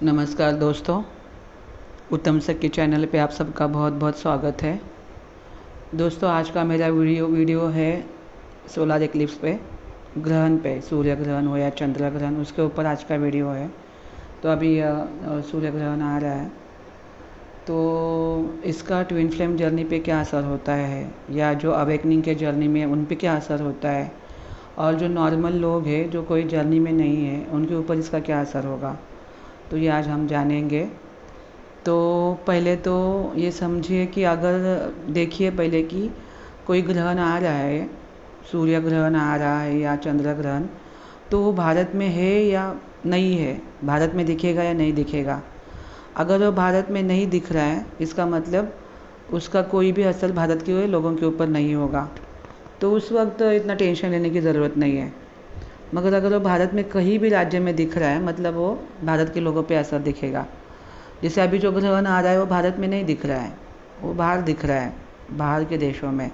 नमस्कार दोस्तों, उत्तम सर के चैनल पे आप सबका बहुत बहुत स्वागत है। दोस्तों, आज का मेरा वीडियो है सोलर इक्लिप्स पे, ग्रहण पे, सूर्य ग्रहण हो या चंद्र ग्रहण, उसके ऊपर आज का वीडियो है। तो अभी सूर्य ग्रहण आ रहा है, तो इसका ट्विन फ्लेम जर्नी पे क्या असर होता है, या जो अवेकनिंग के जर्नी में उन पे क्या असर होता है, और जो नॉर्मल लोग हैं जो कोई जर्नी में नहीं है उनके ऊपर इसका क्या असर होगा, तो ये आज हम जानेंगे। तो पहले तो ये समझिए कि अगर देखिए पहले कि कोई ग्रहण आ रहा है, सूर्य ग्रहण आ रहा है या चंद्र ग्रहण, तो वो भारत में है या नहीं है, भारत में दिखेगा या नहीं दिखेगा। अगर वो भारत में नहीं दिख रहा है, इसका मतलब उसका कोई भी असर भारत के लोगों के ऊपर नहीं होगा, तो उस वक्त इतना टेंशन लेने की ज़रूरत नहीं है। मगर अगर वो भारत में कहीं भी राज्य में दिख रहा है, मतलब वो भारत के लोगों पे असर दिखेगा। जैसे अभी जो ग्रहण आ रहा है वो भारत में नहीं दिख रहा है, वो बाहर दिख रहा है, बाहर के देशों में,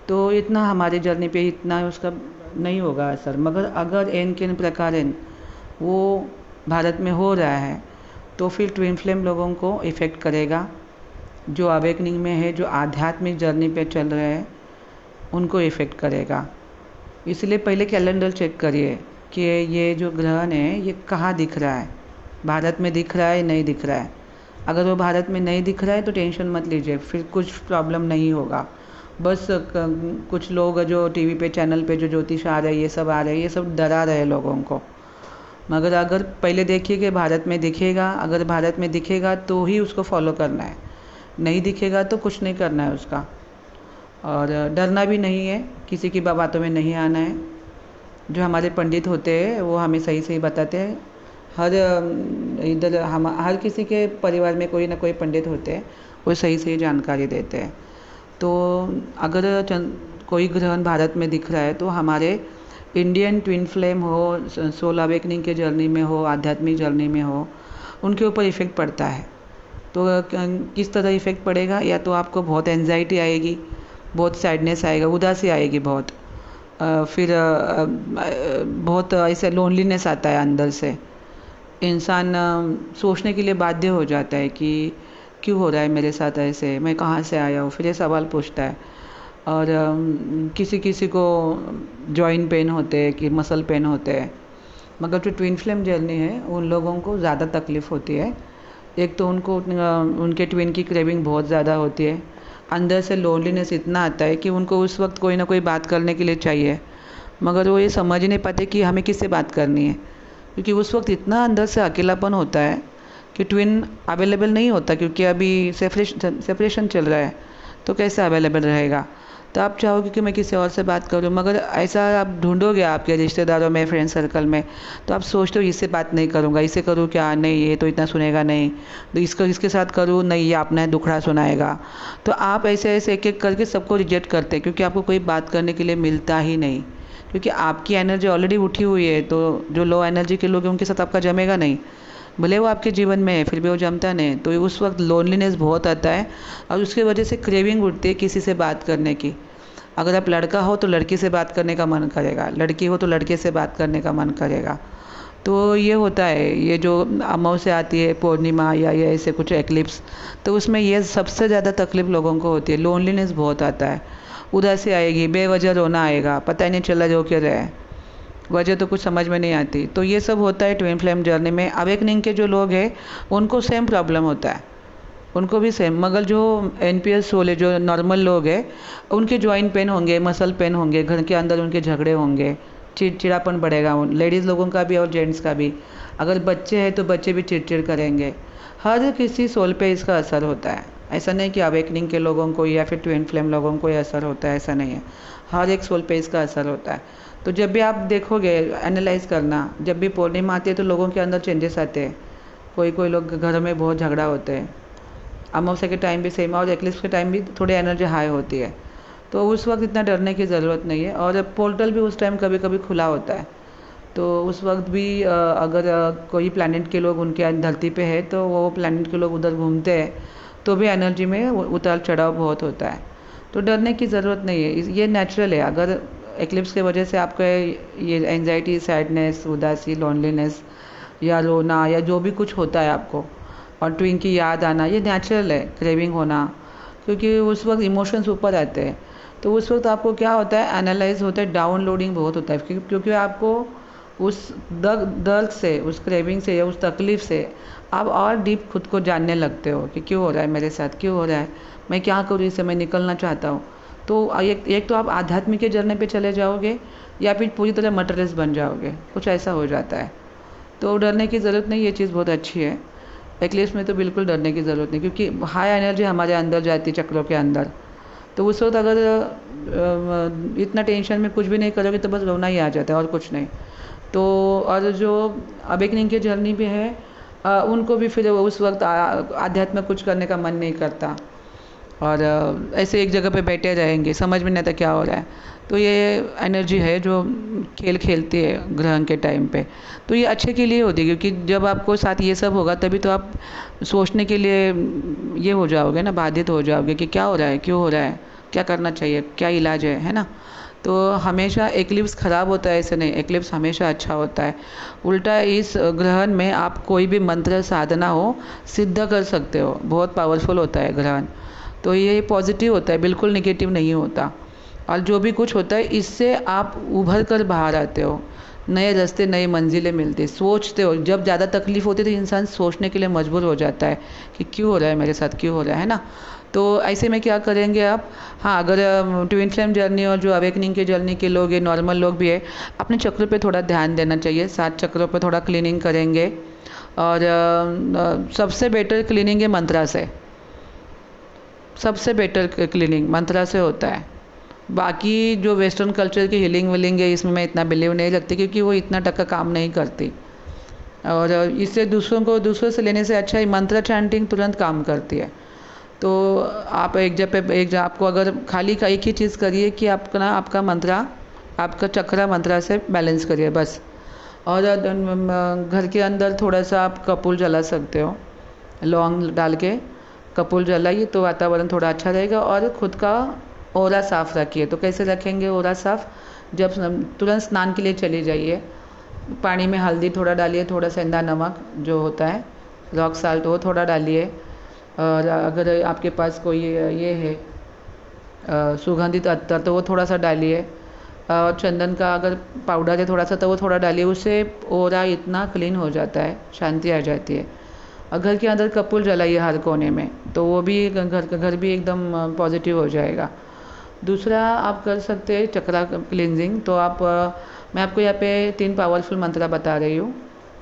तो इतना हमारी जर्नी पे इतना उसका नहीं होगा असर। मगर अगर एन के प्रकार वो भारत में हो रहा है, तो फिर ट्विन फ्लेम लोगों को इफ़ेक्ट करेगा। जो अवेकनिंग में है, जो आध्यात्मिक जर्नी पे चल रहे हैं, उनको इफ़ेक्ट करेगा। इसलिए पहले कैलेंडर चेक करिए कि ये जो ग्रहण है ये कहाँ दिख रहा है, भारत में दिख रहा है नहीं दिख रहा है। अगर वो भारत में नहीं दिख रहा है तो टेंशन मत लीजिए, फिर कुछ प्रॉब्लम नहीं होगा। बस कुछ लोग जो टीवी पे चैनल पे जो ज्योतिष आ रहे हैं, ये सब आ रहे हैं, ये सब डरा रहे हैं लोगों को। मगर अगर पहले देखिए कि भारत में दिखेगा, अगर भारत में दिखेगा तो ही उसको फॉलो करना है, नहीं दिखेगा तो कुछ नहीं करना है उसका। और डरना भी नहीं है, किसी की बातों में नहीं आना है। जो हमारे पंडित होते हैं वो हमें सही सही बताते हैं। हर इधर हम हर किसी के परिवार में कोई ना कोई पंडित होते हैं, वो सही सही जानकारी देते हैं। तो अगर कोई ग्रहण भारत में दिख रहा है तो हमारे इंडियन ट्विन फ्लेम हो, सोल अवेकनिंग के जर्नी में हो, आध्यात्मिक जर्नी में हो, उनके ऊपर इफ़ेक्ट पड़ता है। तो किस तरह इफ़ेक्ट पड़ेगा, या तो आपको बहुत एंजाइटी आएगी, बहुत सैडनेस आएगा, उदासी आएगी बहुत, फिर बहुत ऐसे लोनलीनेस आता है अंदर से। इंसान सोचने के लिए बाध्य हो जाता है कि क्यों हो रहा है मेरे साथ ऐसे, मैं कहाँ से आया हूँ, फिर ये सवाल पूछता है। और किसी किसी को जॉइंट पेन होते हैं कि मसल पेन होते हैं। मगर जो ट्विन फ्लेम जर्नी है उन लोगों को ज़्यादा तकलीफ़ होती है। एक तो उनको उनके ट्विन की क्रेविंग बहुत ज़्यादा होती है, अंदर से लोनलीनेस इतना आता है कि उनको उस वक्त कोई ना कोई बात करने के लिए चाहिए, मगर वो ये समझ ही नहीं पाते कि हमें किससे बात करनी है, क्योंकि उस वक्त इतना अंदर से अकेलापन होता है कि ट्विन अवेलेबल नहीं होता, क्योंकि अभी सेपरेशन चल रहा है, तो कैसे अवेलेबल रहेगा। तो आप चाहोगे कि मैं किसी और से बात करूं, मगर ऐसा आप ढूंढोगे आपके रिश्तेदारों में, फ्रेंड सर्कल में, तो आप सोचते हो इससे बात नहीं करूंगा, इसे करूँ क्या, नहीं ये तो इतना सुनेगा नहीं, तो इसके साथ करूँ, नहीं ये अपना दुखड़ा सुनाएगा। तो आप ऐसे ऐसे एक एक करके सबको रिजेक्ट करते हैं, क्योंकि आपको कोई बात करने के लिए मिलता ही नहीं, क्योंकि आपकी एनर्जी ऑलरेडी उठी हुई है। तो जो लो एनर्जी के लोग हैं उनके साथ आपका जमेगा नहीं, भले वो आपके जीवन में है फिर भी वो जमता नहीं। तो उस वक्त लोनलीनेस बहुत आता है, और उसकी वजह से क्रेविंग उठती है किसी से बात करने की। अगर आप लड़का हो तो लड़की से बात करने का मन करेगा, लड़की हो तो लड़के से बात करने का मन करेगा। तो ये होता है, ये जो अमावस्या आती है, पूर्णिमा या ये ऐसे कुछ एक्लिप्स, तो उसमें ये सबसे ज़्यादा तकलीफ़ लोगों को होती है, लोनलीनेस बहुत आता है, उदासी आएगी, बेवजह रोना आएगा, पता ही नहीं चला जो क्यों रहे, वजह तो कुछ समझ में नहीं आती। तो ये सब होता है ट्विन फ्लेम जर्नी में। अवेकनिंग के जो लोग हैं उनको सेम प्रॉब्लम होता है, उनको भी सेम। मगर जो एनपीएस सोल है, जो नॉर्मल लोग हैं, उनके जॉइंट पेन होंगे, मसल पेन होंगे, घर के अंदर उनके झगड़े होंगे, चिड़चिड़ापन बढ़ेगा उन लेडीज़ लोगों का भी और जेंट्स का भी। अगर बच्चे हैं तो बच्चे भी चिड़चिड़ करेंगे। हर किसी सोल पे इसका असर होता है। ऐसा नहीं कि अवेकनिंग के लोगों को या फिर ट्विन फ्लेम लोगों को ही असर होता है, ऐसा नहीं है, हर एक सोल पे इसका असर होता है। तो जब भी आप देखोगे, एनालाइज करना, जब भी पूर्णिमा आती है तो लोगों के अंदर चेंजेस आते हैं। कोई कोई लोग घरों में बहुत झगड़ा होते हैं, अमावस्या के टाइम भी सेम, और एक्लिप्स के टाइम भी थोड़ी एनर्जी हाई होती है। तो उस वक्त इतना डरने की ज़रूरत नहीं है। और पोर्टल भी उस टाइम कभी कभी खुला होता है, तो उस वक्त भी अगर कोई प्लैनेट के लोग उनके धरती पे है तो वो प्लैनेट के लोग उधर घूमते हैं, तो भी एनर्जी में उतार चढ़ाव बहुत होता है। तो डरने की ज़रूरत नहीं है, ये नेचुरल है। अगर एक्लिप्स की वजह से आपका ये एंजाइटी, सैडनेस, उदासी, लोनलीनेस या रोना या जो भी कुछ होता है आपको, और ट्विन की याद आना, ये नेचुरल है, क्रेविंग होना, क्योंकि उस वक्त इमोशंस ऊपर आते हैं। तो उस वक्त आपको क्या होता है, एनालाइज होता है, डाउनलोडिंग बहुत होता है, क्योंकि आपको उस दर्द से, उस क्रेविंग से या उस तकलीफ़ से आप और डीप खुद को जानने लगते हो कि क्यों हो रहा है मेरे साथ, क्यों हो रहा है, मैं क्या करूँ इससे, मैं निकलना चाहता हूँ। तो एक तो आप आध्यात्मिक के जर्नी पे चले जाओगे या फिर पूरी तरह मटेरियलिस्ट बन जाओगे, कुछ ऐसा हो जाता है। तो डरने की ज़रूरत नहीं, ये चीज़ बहुत अच्छी है। एक्लिप्स में तो बिल्कुल डरने की ज़रूरत नहीं, क्योंकि हाई एनर्जी हमारे अंदर जाती है, चक्रों के अंदर। तो उस वक्त अगर इतना टेंशन में कुछ भी नहीं करोगे तो बस रोना ही आ जाता है और कुछ नहीं। तो और जो अवेकनिंग की जर्नी भी है, उनको भी फिर उस वक्त आध्यात्म कुछ करने का मन नहीं करता, और ऐसे एक जगह पे बैठे रहेंगे, समझ में नहीं आता क्या हो रहा है। तो ये एनर्जी है जो खेल खेलती है ग्रहण के टाइम पे। तो ये अच्छे के लिए होती है, क्योंकि जब आपको साथ ये सब होगा तभी तो आप सोचने के लिए ये हो जाओगे ना, बाधित हो जाओगे कि क्या हो रहा है, क्यों हो रहा है, क्या करना चाहिए, क्या इलाज है ना। तो हमेशा एक्लिप्स ख़राब होता है ऐसे नहीं, एक्लिप्स हमेशा अच्छा होता है। उल्टा इस ग्रहण में आप कोई भी मंत्र साधना हो सिद्ध कर सकते हो, बहुत पावरफुल होता है ग्रहण। तो ये पॉजिटिव होता है, बिल्कुल नेगेटिव नहीं होता। और जो भी कुछ होता है इससे आप उभर कर बाहर आते हो, नए रास्ते, नई मंजिलें मिलती, सोचते हो। जब ज़्यादा तकलीफ़ होती है तो इंसान सोचने के लिए मजबूर हो जाता है कि क्यों हो रहा है मेरे साथ, क्यों हो रहा है ना। तो ऐसे में क्या करेंगे आप, हाँ, अगर ट्विन फ्लेम जर्नी और जो अवेकनिंग की जर्नी के लोग, ये नॉर्मल लोग भी है, अपने चक्रों पे थोड़ा ध्यान देना चाहिए, 7 चक्रों पे थोड़ा क्लीनिंग करेंगे। और सबसे बेटर क्लीनिंग है मंत्रा से, सबसे बेटर क्लीनिंग मंत्रा से होता है। बाकी जो वेस्टर्न कल्चर की हीलिंग विलिंग है, इसमें मैं इतना बिलीव नहीं रखती, क्योंकि वो इतना टक्का काम नहीं करती। और इससे दूसरों से लेने से अच्छा ही मंत्र चैंटिंग तुरंत काम करती है। तो आप आपको अगर खाली का एक ही चीज़ करिए कि आपका मंत्रा, आपका चक्रा मंत्रा से बैलेंस करिए बस। और घर के अंदर थोड़ा सा आप कपूर जला सकते हो, लौंग डाल के कपूर जलाइए तो वातावरण थोड़ा अच्छा रहेगा। और ख़ुद का ओरा साफ़ रखिए। तो कैसे रखेंगे ओरा साफ़, जब तुरंत स्नान के लिए चली जाइए, पानी में हल्दी थोड़ा डालिए, थोड़ा सेंधा नमक जो होता है, रॉक साल्ट, वो थोड़ा डालिए। और अगर आपके पास कोई ये है सुगंधित अत्तर तो वो थोड़ा सा डालिए। और चंदन का अगर पाउडर है थोड़ा सा तो वो थोड़ा डालिए, उससे ओरा इतना क्लीन हो जाता है, शांति आ जाती है। और घर के अंदर कपूर जलाइए हर कोने में, तो वो भी घर भी एकदम पॉजिटिव हो जाएगा। दूसरा आप कर सकते हैं चक्रा क्लिनजिंग। तो मैं आपको यहाँ पे 3 पावरफुल मंत्र बता रही हूँ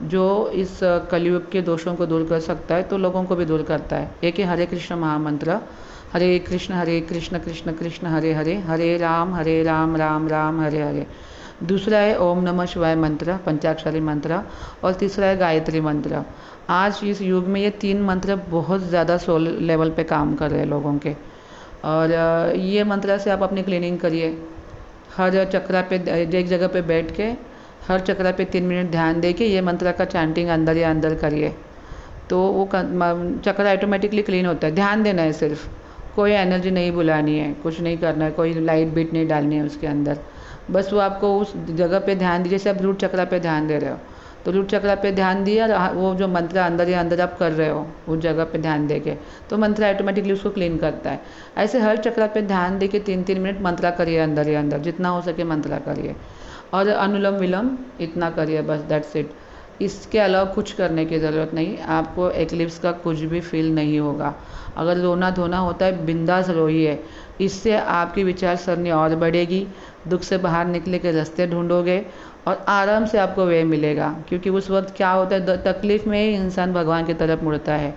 जो इस कलयुग के दोषों को दूर कर सकता है, तो लोगों को भी दूर करता है। एक है हरे कृष्ण महामंत्र, हरे कृष्ण कृष्ण कृष्ण हरे हरे, हरे राम राम राम हरे हरे। दूसरा है ओम नमः शिवाय मंत्र, पंचाक्षरी मंत्र। और तीसरा है गायत्री मंत्र। आज इस युग में ये 3 मंत्र बहुत ज़्यादा सोल लेवल पे काम कर रहे हैं लोगों के। और ये मंत्र से आप अपनी क्लीनिंग करिए। हर चक्रा पे एक जगह पे बैठ के हर चक्रा पे 3 मिनट ध्यान दे के ये मंत्र का चैंटिंग अंदर या अंदर करिए, तो वो चक्रा ऑटोमेटिकली क्लीन होता है। ध्यान देना है सिर्फ, कोई एनर्जी नहीं बुलानी है, कुछ नहीं करना है, कोई लाइट बीट नहीं डालनी है उसके अंदर। बस वो आपको उस जगह पे ध्यान दीजिए। जैसे आप रूट चक्रा पे ध्यान दे रहे हो, तो रूट चक्रा पे ध्यान दिया और वो जो मंत्र अंदर या अंदर आप कर रहे हो उस जगह पे ध्यान दे के, तो मंत्र ऑटोमेटिकली उसको क्लीन करता है। ऐसे हर चक्रा पे ध्यान दे के 3-3 मिनट मंत्रा करिए, अंदर या अंदर जितना हो सके मंत्रा करिए। और अनुलोम विलोम इतना करिए, बस दैट्स इट। इसके अलावा कुछ करने की ज़रूरत नहीं। आपको एक्लिप्स का कुछ भी फील नहीं होगा। अगर रोना धोना होता है बिंदास रोइए, इससे आपकी विचार सरणी और बढ़ेगी, दुख से बाहर निकले के रास्ते ढूंढोगे और आराम से आपको वे मिलेगा। क्योंकि उस वक्त क्या होता है, तकलीफ़ में ही इंसान भगवान की तरफ मुड़ता है।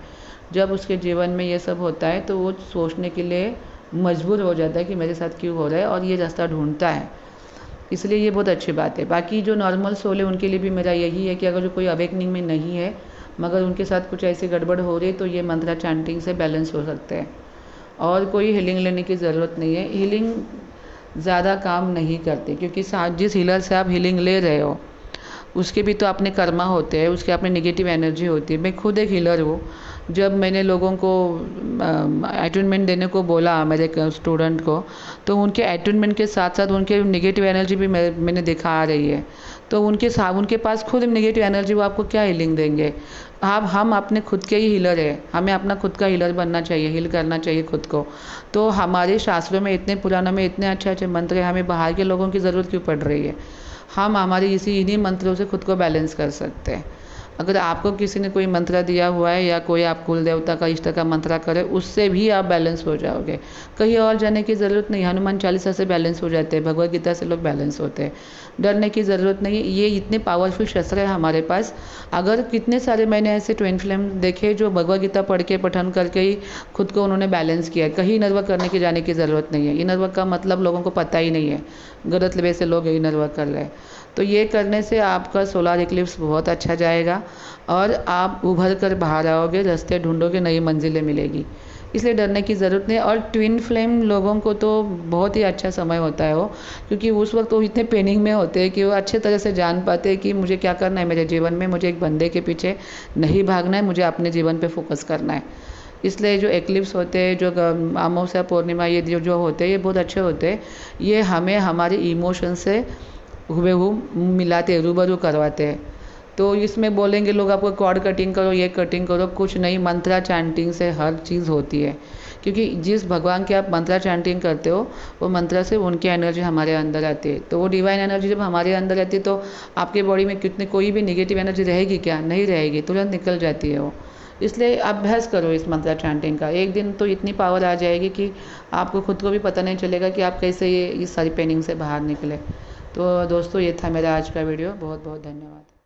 जब उसके जीवन में ये सब होता है तो वो सोचने के लिए मजबूर हो जाता है कि मेरे साथ क्यों हो रहा है, और ये रास्ता ढूंढता है। इसलिए ये बहुत अच्छी बात है। बाकी जो नॉर्मल सोल है उनके लिए भी मेरा यही है कि अगर जो कोई अवेकनिंग में नहीं है मगर उनके साथ कुछ ऐसी गड़बड़ हो रही है, तो ये मंत्रा चैंटिंग से बैलेंस हो सकते हैं। और कोई हीलिंग लेने की ज़रूरत नहीं है। हीलिंग ज़्यादा काम नहीं करती, क्योंकि जिस हीलर से आप हीलिंग ले रहे हो उसके भी तो अपने कर्मा होते हैं, उसके अपने नेगेटिव एनर्जी होती है। मैं खुद एक हीलर हूँ। जब मैंने लोगों को अटैटूनमेंट देने को बोला मेरे स्टूडेंट को, तो उनके अटैटूनमेंट के साथ साथ उनके नेगेटिव एनर्जी भी मैंने देखा आ रही है। तो उनके पास खुद नेगेटिव एनर्जी, वो आपको क्या हीलिंग देंगे। हम अपने खुद के ही हीलर हैं, हमें अपना खुद का हीलर बनना चाहिए, हील करना चाहिए खुद को। तो हमारे शास्त्रों में, इतने पुराणों में इतने अच्छे अच्छे मंत्र हैं, हमें बाहर के लोगों की ज़रूरत क्यों पड़ रही है। हम हमारे इन्हीं मंत्रों से खुद को बैलेंस कर सकते हैं। अगर आपको किसी ने कोई मंत्र दिया हुआ है या कोई आप कुल देवता का, इष्ट का मंत्र करे, उससे भी आप बैलेंस हो जाओगे। कहीं और जाने की ज़रूरत नहीं। हनुमान चालीसा से बैलेंस हो जाते हैं, भगवत गीता से लोग बैलेंस होते हैं। डरने की ज़रूरत नहीं। ये इतने पावरफुल शस्त्र है हमारे पास। अगर कितने सारे मैंने ऐसे ट्विन फ्लेम देखे जो भगवत गीता पढ़ के, पठन करके ही खुद को उन्होंने बैलेंस किया है। कहीं इनर वर्क करने की जाने की ज़रूरत नहीं है। इनर वर्क का मतलब लोगों को पता ही नहीं है, गलत वे से लोग इनर वर्क कर रहे हैं। तो ये करने से आपका सोलर इक्लिप्स बहुत अच्छा जाएगा और आप उभर कर बाहर आओगे, रास्ते ढूंढोगे, नई मंजिलें मिलेगी। इसलिए डरने की ज़रूरत नहीं। और ट्विन फ्लेम लोगों को तो बहुत ही अच्छा समय होता है वो, क्योंकि उस वक्त वो इतने पेनिंग में होते हैं कि वो अच्छे तरह से जान पाते हैं कि मुझे क्या करना है मेरे जीवन में। मुझे एक बंदे के पीछे नहीं भागना है, मुझे अपने जीवन पे फोकस करना है। इसलिए जो एक्लिप्स होते हैं, जो अमावस्या, पूर्णिमा, ये जो होते हैं, ये बहुत अच्छे होते हैं। ये हमें हमारे इमोशन से हुबेहू मिलाते, रूबरू करवाते हैं। तो इसमें बोलेंगे लोग आपको कॉर्ड कटिंग करो, ये कटिंग करो, कुछ नहीं। मंत्रा चैंटिंग से हर चीज़ होती है, क्योंकि जिस भगवान की आप मंत्रा चैंटिंग करते हो, वो मंत्रा से उनकी एनर्जी हमारे अंदर आती है। तो वो डिवाइन एनर्जी जब हमारे अंदर रहती है तो आपके बॉडी में कितनी कोई भी निगेटिव एनर्जी रहेगी क्या? नहीं रहेगी, तुरंत निकल जाती है वो। इसलिए अभ्यास करो इस मंत्रा चैंटिंग का। एक दिन तो इतनी पावर आ जाएगी कि आपको खुद को भी पता नहीं चलेगा कि आप कैसे ये इस सारी पेनिंग से बाहर निकले। तो दोस्तों, ये था मेरा आज का वीडियो। बहुत बहुत धन्यवाद।